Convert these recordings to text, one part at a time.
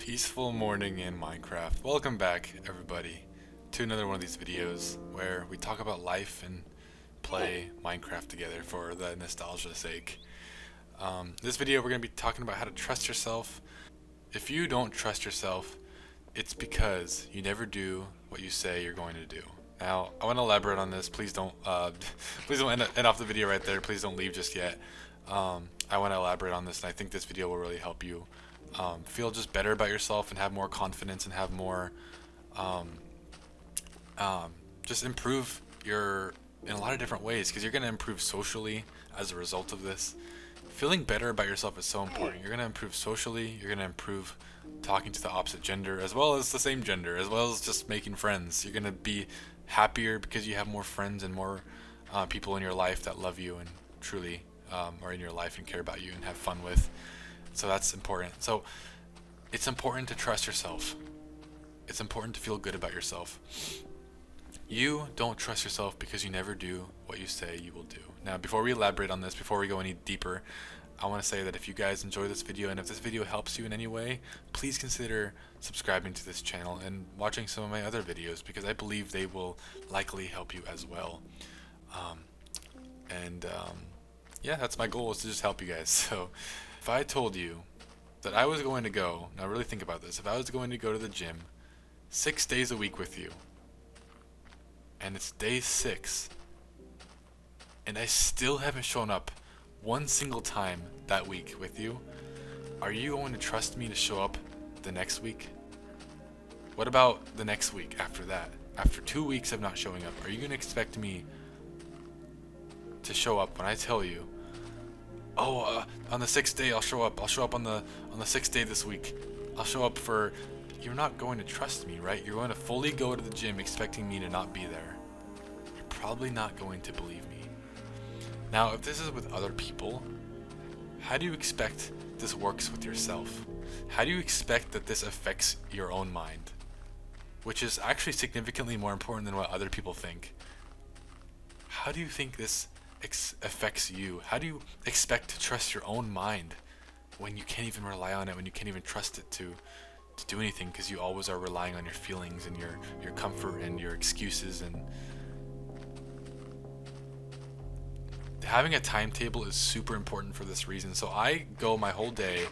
Peaceful morning in Minecraft. Welcome back, everybody, to another one of these videos where we talk about life and play Minecraft together for the nostalgia's sake. This video we're going to be talking about how to trust yourself. If you don't trust yourself, it's because you never do what you say you're going to do. Now, I want to elaborate on this. Please don't, please don't end off the video right there. Please don't leave just yet. I want to elaborate on this, and I think this video will really help you feel just better about yourself and have more confidence and have more, just improve your in a lot of different ways, because you're going to improve socially as a result of this. Feeling better about yourself is so important. You're going to improve socially, you're going to improve talking to the opposite gender as well as the same gender, as well as just making friends. You're going to be happier because you have more friends and more people in your life that love you and truly are in your life and care about you and have fun with. So that's important. So it's important to trust yourself. It's important to feel good about yourself. You don't trust yourself because you never do what you say you will do. Now, before we elaborate on this, before we go any deeper, I want to say that if you guys enjoy this video and if this video helps you in any way, please consider subscribing to this channel and watching some of my other videos, because I believe they will likely help you as well. Yeah, that's my goal, is to just help you guys. So if I told you that I was going to go, now really think about this, if I was going to go to the gym 6 days a week with you, and it's day 6, and I still haven't shown up one single time that week with you, are you going to trust me to show up the next week? What about the next week after that? After 2 weeks of not showing up, are you going to expect me to show up when I tell you, oh, on the 6th day I'll show up on the 6th day this week, I'll show up for... You're not going to trust me, right? You're going to fully go to the gym expecting me to not be there. You're probably not going to believe me. Now, if this is with other people, how do you expect this works with yourself? How do you expect that this affects your own mind? Which is actually significantly more important than what other people think. How do you think this affects you? How do you expect to trust your own mind when you can't even rely on it, when you can't even trust it to do anything, because you always are relying on your feelings and your comfort and your excuses? And having a timetable is super important for this reason. So I go my whole day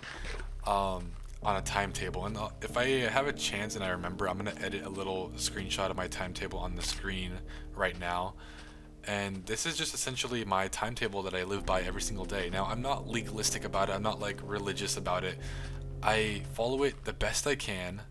on a timetable, and if I have a chance and I remember, I'm going to edit a little screenshot of my timetable on the screen right now. And this is just essentially my timetable that I live by every single day. Now, I'm not legalistic about it. I'm not like religious about it. I follow it the best I can,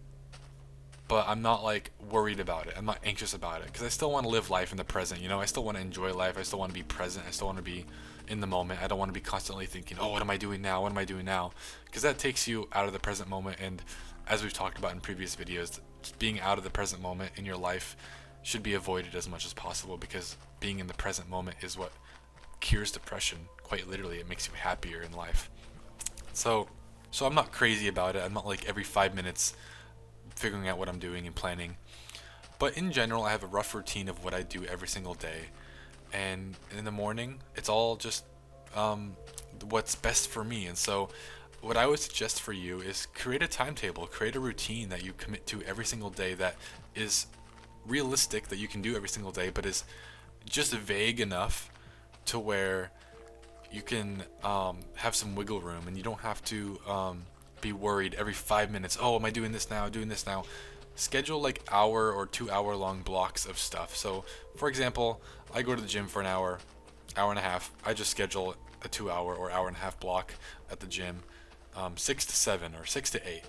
but I'm not like worried about it. I'm not anxious about it, because I still want to live life in the present. You know, I still want to enjoy life. I still want to be present. I still want to be in the moment. I don't want to be constantly thinking, oh, what am I doing now? What am I doing now? Because that takes you out of the present moment. And as we've talked about in previous videos, being out of the present moment in your life should be avoided as much as possible, because being in the present moment is what cures depression. Quite literally, it makes you happier in life. So I'm not crazy about it. I'm not like every 5 minutes figuring out what I'm doing and planning. But in general, I have a rough routine of what I do every single day. And in the morning, it's all just what's best for me. And so what I would suggest for you is create a timetable, create a routine that you commit to every single day that is realistic, that you can do every single day, but is just vague enough to where you can have some wiggle room, and you don't have to be worried every 5 minutes, oh, am I doing this now, doing this now. Schedule like hour or 2 hour long blocks of stuff. So for example, I go to the gym for an hour and a half. I just schedule a 2 hour or hour and a half block at the gym, 6 to 7 or 6 to 8,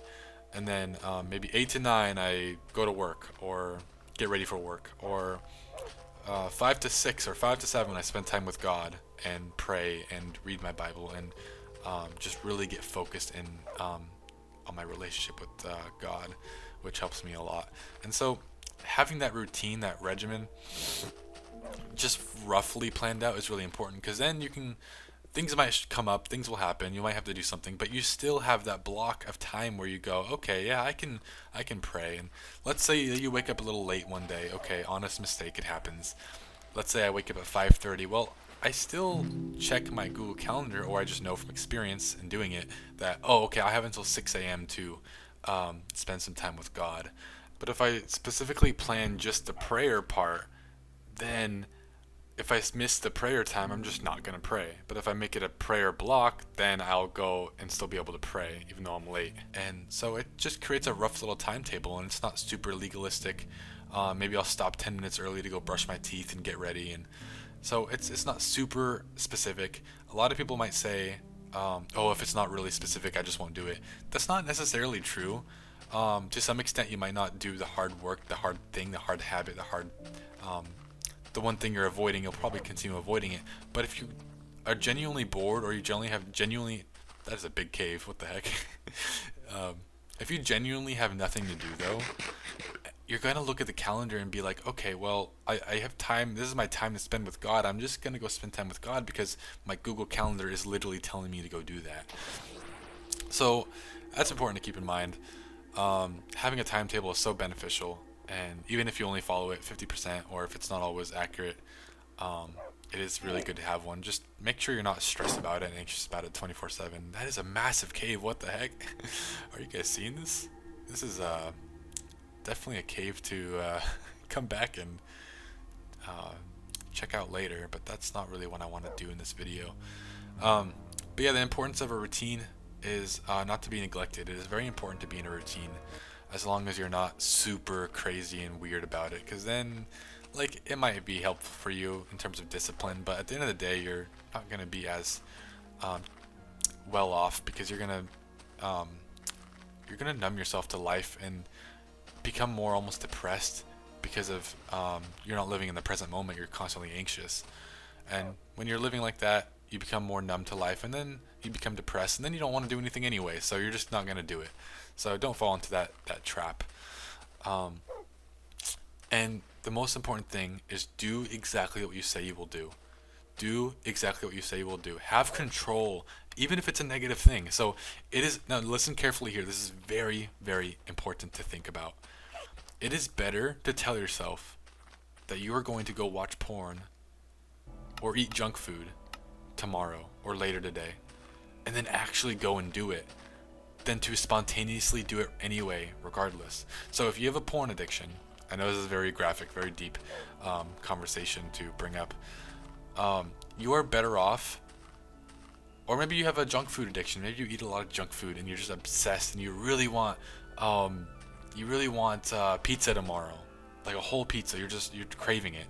and then maybe 8 to 9 I go to work or get ready for work, or 5 to 6 or 5 to 7 I spend time with God and pray and read my Bible and just really get focused in on my relationship with God, which helps me a lot. And so having that routine, that regimen, just roughly planned out is really important, because then you can, things might come up, things will happen, you might have to do something, but you still have that block of time where you go, okay, yeah, I can pray. And let's say you wake up a little late one day. Okay, honest mistake, it happens. Let's say I wake up at 5:30. Well, I still check my Google Calendar, or I just know from experience in doing it that, oh, okay, I have until 6 a.m. to spend some time with God. But if I specifically plan just the prayer part, then if I miss the prayer time, I'm just not going to pray. But if I make it a prayer block, then I'll go and still be able to pray, even though I'm late. And so it just creates a rough little timetable, and it's not super legalistic. Maybe I'll stop 10 minutes early to go brush my teeth and get ready. And so it's not super specific. A lot of people might say, oh, if it's not really specific, I just won't do it. That's not necessarily true. To some extent, you might not do the hard work, the hard thing, the hard habit, the one thing you're avoiding, you'll probably continue avoiding it. But if you are genuinely bored, or you genuinely, that is a big cave, what the heck? If you genuinely have nothing to do though, you're going to look at the calendar and be like, okay, well, I have time, this is my time to spend with God, I'm just going to go spend time with God because my Google Calendar is literally telling me to go do that. So that's important to keep in mind. Having a timetable is so beneficial. And even if you only follow it 50%, or if it's not always accurate, it is really good to have one. Just make sure you're not stressed about it and anxious about it 24/7. That is a massive cave. What the heck? Are you guys seeing this? This is definitely a cave to come back and check out later, but that's not really what I want to do in this video. But yeah, the importance of a routine is not to be neglected. It is very important to be in a routine, as long as you're not super crazy and weird about it, because then like it might be helpful for you in terms of discipline, but at the end of the day you're not going to be as well off, because you're going to numb yourself to life and become more almost depressed because of you're not living in the present moment. You're constantly anxious, and when you're living like that, you become more numb to life, and then you become depressed, and then you don't want to do anything anyway, so you're just not going to do it. So don't fall into that trap. And the most important thing is do exactly what you say you will do. Do exactly what you say you will do. Have control, even if it's a negative thing. So it is, now listen carefully here. This is very, very important to think about. It is better to tell yourself that you are going to go watch porn or eat junk food tomorrow or later today, and then actually go and do it, than to spontaneously do it anyway, regardless. So if you have a porn addiction, I know this is a very graphic, very deep conversation to bring up. You are better off, or maybe you have a junk food addiction. Maybe you eat a lot of junk food and you're just obsessed, and you really want pizza tomorrow, like a whole pizza. You're craving it.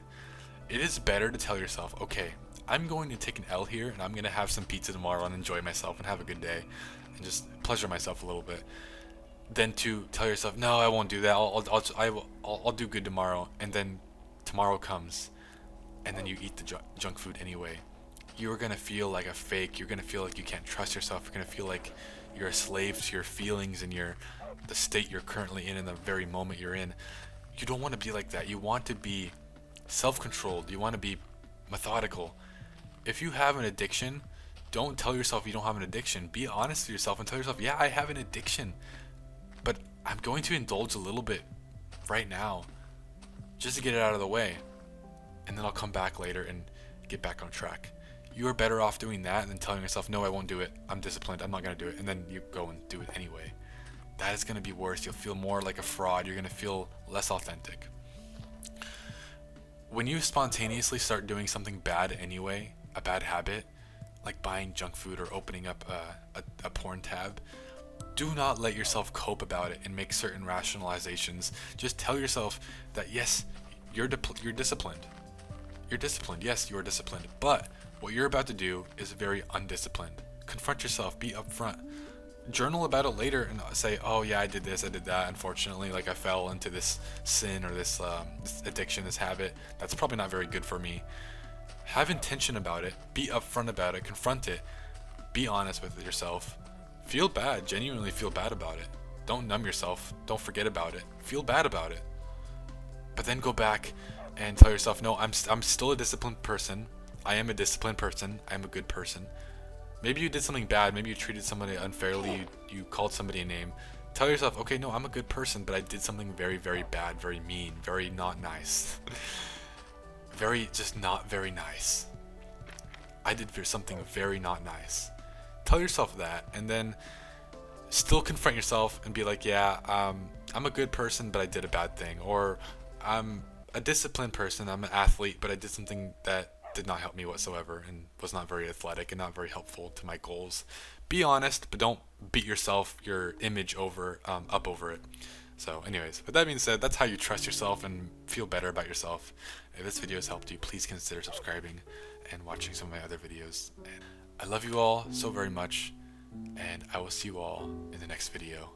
It is better to tell yourself, okay, I'm going to take an L here, and I'm going to have some pizza tomorrow and enjoy myself and have a good day and just pleasure myself a little bit, than to tell yourself, no, I won't do that. I'll do good tomorrow, and then tomorrow comes, and then you eat the junk food anyway. You're gonna feel like a fake. You're gonna feel like you can't trust yourself. You're gonna feel like you're a slave to your feelings and the state you're currently in the very moment you're in. You don't want to be like that. You want to be self-controlled. You want to be methodical. If you have an addiction, don't tell yourself you don't have an addiction. Be honest with yourself and tell yourself, yeah, I have an addiction, but I'm going to indulge a little bit right now just to get it out of the way, and then I'll come back later and get back on track. You are better off doing that than telling yourself, no, I won't do it. I'm disciplined. I'm not going to do it. And then you go and do it anyway. That is going to be worse. You'll feel more like a fraud. You're going to feel less authentic. When you spontaneously start doing something bad anyway, a bad habit, like buying junk food or opening up a porn tab, do not let yourself cope about it and make certain rationalizations. Just tell yourself that yes, you're disciplined. You're disciplined. Yes, you are disciplined. But what you're about to do is very undisciplined. Confront yourself. Be upfront. Journal about it later and say, oh yeah, I did this, I did that. Unfortunately, like I fell into this sin or this addiction, this habit. That's probably not very good for me. Have intention about it. Be upfront about it. Confront it. Be honest with yourself. Feel bad. Genuinely feel bad about it. Don't numb yourself. Don't forget about it. Feel bad about it. But then go back and tell yourself, no, I'm still a disciplined person. I am a disciplined person. I'm a good person. Maybe you did something bad. Maybe you treated somebody unfairly. You called somebody a name. Tell yourself, okay, no, I'm a good person, but I did something very, very bad, very mean, very not nice. Very, just not very nice. I did something very not nice. Tell yourself that, and then still confront yourself and be like, yeah, I'm a good person, but I did a bad thing. Or I'm a disciplined person, I'm an athlete, but I did something that did not help me whatsoever and was not very athletic and not very helpful to my goals. Be honest, but don't beat yourself, your image up over it. So anyways, with that being said, that's how you trust yourself and feel better about yourself. If this video has helped you, please consider subscribing and watching some of my other videos. And I love you all so very much, and I will see you all in the next video.